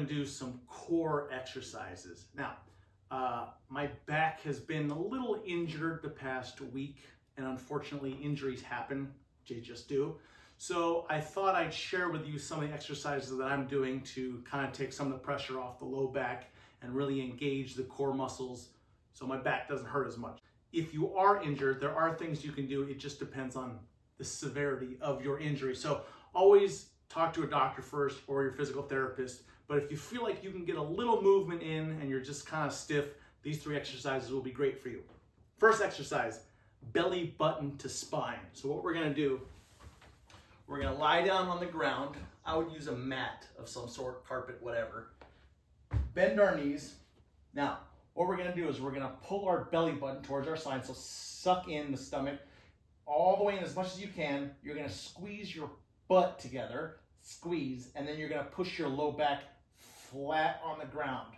do some core exercises. Now, my back has been a little injured the past week, and unfortunately injuries happen, they just do. So I thought I'd share with you some of the exercises that I'm doing to kind of take some of the pressure off the low back and really engage the core muscles so my back doesn't hurt as much. If you are injured, there are things you can do. It just depends on the severity of your injury. So always talk to a doctor first or your physical therapist. But if you feel like you can get a little movement in and you're just kind of stiff, these 3 exercises will be great for you. First exercise, belly button to spine. So what we're gonna do, we're gonna lie down on the ground. I would use a mat of some sort, carpet, whatever. Bend our knees. Now, what we're gonna do is we're gonna pull our belly button towards our spine, so suck in the stomach all the way in as much as you can. You're gonna squeeze your butt together, squeeze, and then you're gonna push your low back flat on the ground.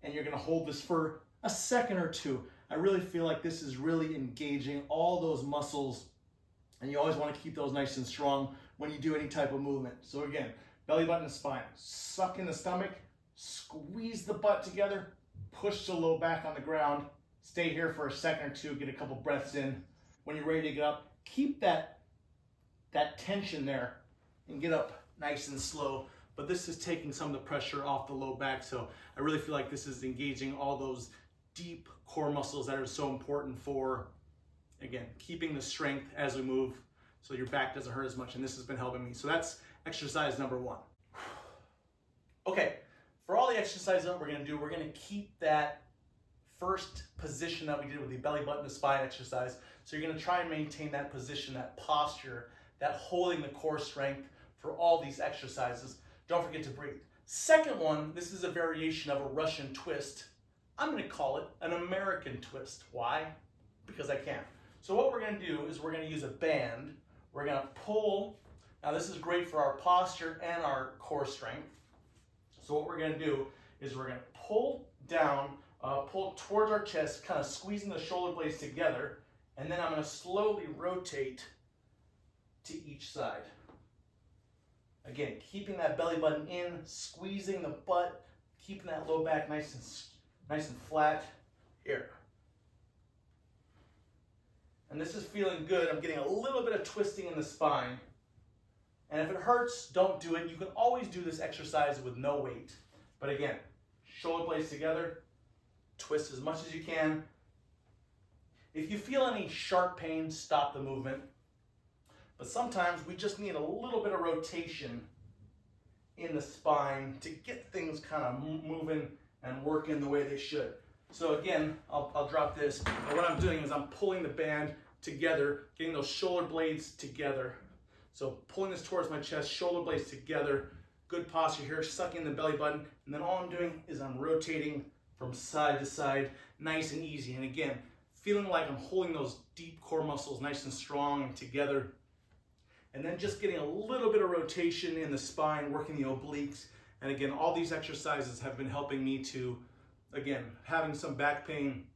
And you're gonna hold this for a second or 2. I really feel like this is really engaging all those muscles, and you always wanna keep those nice and strong when you do any type of movement. So again, belly button to spine, suck in the stomach, squeeze the butt together, push the low back on the ground, stay here for a second or 2, get a couple breaths in. When you're ready to get up, keep that tension there and get up nice and slow. But this is taking some of the pressure off the low back, so I really feel like this is engaging all those deep core muscles that are so important for, again, keeping the strength as we move so your back doesn't hurt as much, and this has been helping me. So that's exercise number 1. Okay, for all the exercises that we're gonna do, we're gonna keep that first position that we did with the belly button to spine exercise. So you're gonna try and maintain that position, that posture, that holding the core strength for all these exercises. Don't forget to breathe. Second one, this is a variation of a Russian twist. I'm gonna call it an American twist. Why? Because I can. So what we're gonna do is we're gonna use a band. We're gonna pull. Now this is great for our posture and our core strength. So what we're gonna do is we're gonna pull down, pull towards our chest, kind of squeezing the shoulder blades together, and then I'm gonna slowly rotate to each side. Again, keeping that belly button in, squeezing the butt, keeping that low back nice and flat. Here. And this is feeling good. I'm getting a little bit of twisting in the spine. And if it hurts, don't do it. You can always do this exercise with no weight. But again, shoulder blades together, twist as much as you can. If you feel any sharp pain, stop the movement. But sometimes we just need a little bit of rotation in the spine to get things kind of moving and working the way they should. So again, I'll drop this. But what I'm doing is I'm pulling the band together, getting those shoulder blades together. So pulling this towards my chest, shoulder blades together, good posture here, sucking the belly button, and then all I'm doing is I'm rotating from side to side, nice and easy. And again, feeling like I'm holding those deep core muscles nice and strong and together. And then just getting a little bit of rotation in the spine, working the obliques. And again, all these exercises have been helping me to, again, having some back pain.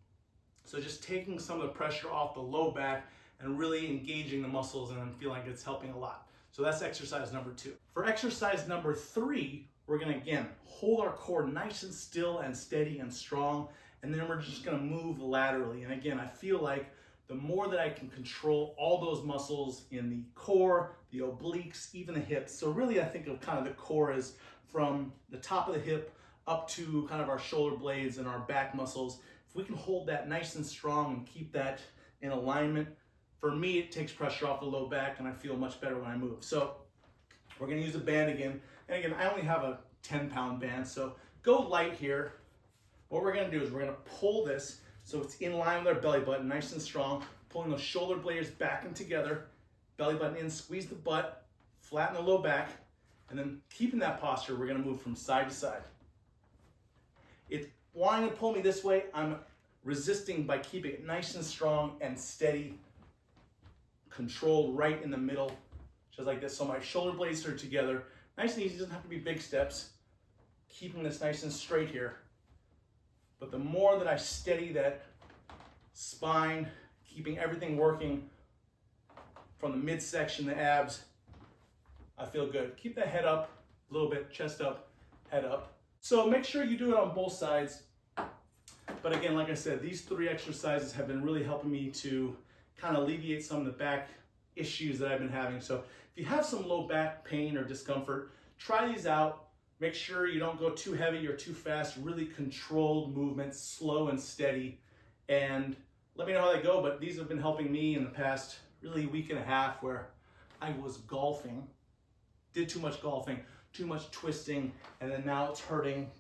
So just taking some of the pressure off the low back and really engaging the muscles, and I'm feeling like it's helping a lot. So that's exercise number 2. For exercise number 3, we're gonna, again, hold our core nice and still and steady and strong, and then we're just gonna move laterally. And again, I feel like the more that I can control all those muscles in the core, the obliques, even the hips. So really I think of kind of the core as from the top of the hip up to kind of our shoulder blades and our back muscles. If we can hold that nice and strong and keep that in alignment, for me, it takes pressure off the low back and I feel much better when I move. So we're gonna use a band again. And again, I only have a 10-pound band, so go light here. What we're gonna do is we're gonna pull this so it's in line with our belly button, nice and strong, pulling those shoulder blades back and together, belly button in, squeeze the butt, flatten the low back, and then keeping that posture, we're gonna move from side to side. It's wanting to pull me this way, I'm resisting by keeping it nice and strong and steady, controlled right in the middle, just like this. So my shoulder blades are together, nice and easy, doesn't have to be big steps. Keeping this nice and straight here. But the more that I steady that spine, keeping everything working from the midsection, the abs, I feel good. Keep the head up a little bit, chest up, head up. So make sure you do it on both sides. But again, like I said, these 3 exercises have been really helping me to kind of alleviate some of the back issues that I've been having. So if you have some low back pain or discomfort, try these out. Make sure you don't go too heavy or too fast, really controlled movements, slow and steady. And let me know how they go, but these have been helping me in the past really week and a half where I was golfing, did too much golfing, too much twisting, and then now it's hurting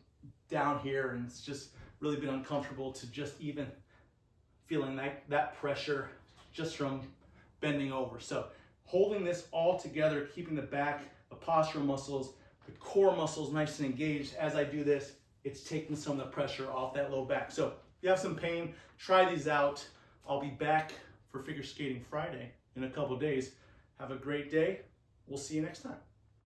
down here, and it's just really been uncomfortable to just even feeling that pressure just from bending over. So holding this all together, keeping the back, the postural muscles, the core muscles nice and engaged as I do this, it's taking some of the pressure off that low back. So if you have some pain, try these out. I'll be back for Figure Skating Friday in a couple days. Have a great day. We'll see you next time.